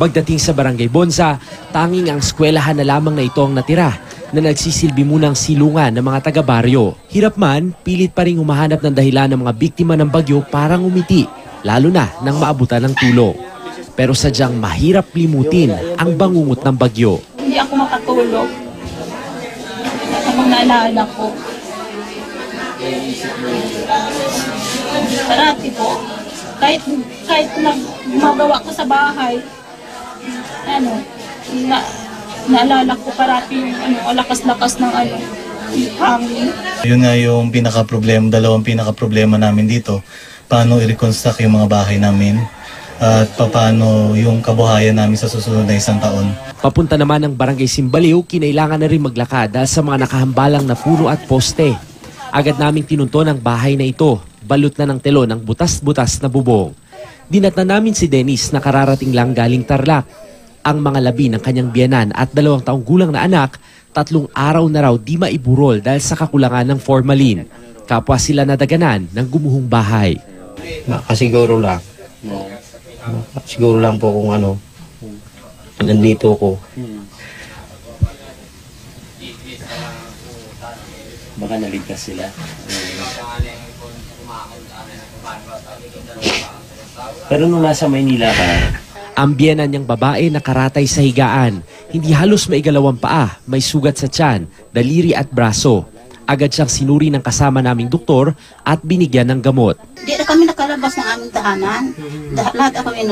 Pagdating sa Barangay Bonsa, tanging ang eskwelahan na lamang na ito ang natira na nagsisilbi munang silungan ng mga taga-baryo. Hirap man, pilit pa rin humahanap ng dahilan ng mga biktima ng bagyo para ngumiti, lalo na nang maabutan ng tulong. Pero sadyang mahirap limutin ang bangungot ng bagyo. Hindi ako makatulog. At ang naalala ko, parati po, kahit magawa ko sa bahay, naalala ko parati yung lakas-lakas ng hangin. Yun nga yung dalawang pinaka-problema namin dito. Paano i-reconstruct yung mga bahay namin at paano yung kabuhayan namin sa susunod na isang taon. Papunta naman ng Barangay Simbaliw, kinailangan na rin maglakad dahil sa mga nakahambalang na puno at poste. Agad naming tinunton ang bahay na ito, balot na ng telo ng butas-butas na bubong. Dinatnan namin si Dennis na kararating lang galing Tarlac. Ang mga labi ng kanyang biyanan at 2 taong gulang na anak, 3 araw na raw di maiburol dahil sa kakulangan ng formalin. Kapwa sila nadaganan ng gumuhong bahay. Siguro lang po kung nandito ko. Baka naligtas sila. Pero nung nasa Maynila ka, ang biyenan niyang babae nakaratay sa higaan. Hindi halos maigalawang paa, may sugat sa tiyan, daliri at braso. Agad siyang sinuri ng kasama naming doktor at binigyan ng gamot. Di na kami nakalabas ng aming tahanan. Lahat kami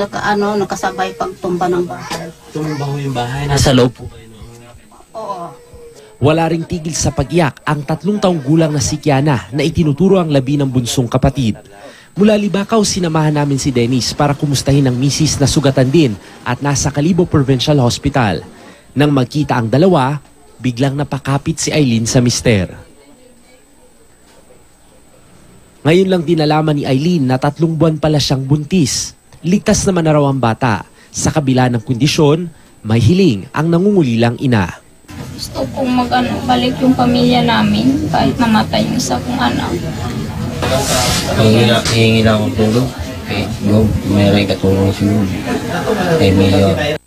nakasabay pagtumba ng bahay. Tumumba ho yung bahay? Nasa loob po kayo? Oo. Wala ring tigil sa pag-iyak ang 3 taong gulang na si Kiana na itinuturo ang labi ng bunsong kapatid. Mula Libakaw, sinamahan namin si Dennis para kumustahin ang misis na sugatan din at nasa Kalibo Provincial Hospital. Nang magkita ang dalawa, biglang napakapit si Eileen sa mister. Ngayon lang din nalaman ni Eileen na 3 buwan pala siyang buntis. Ligtas naman na raw ang bata. Sa kabila ng kondisyon, may hiling ang nangungulilang ina. Gusto kong balik yung pamilya namin kahit namatay yung isa kong anak. Hihingi lang akong tulong. May katulong siguro. Mayor.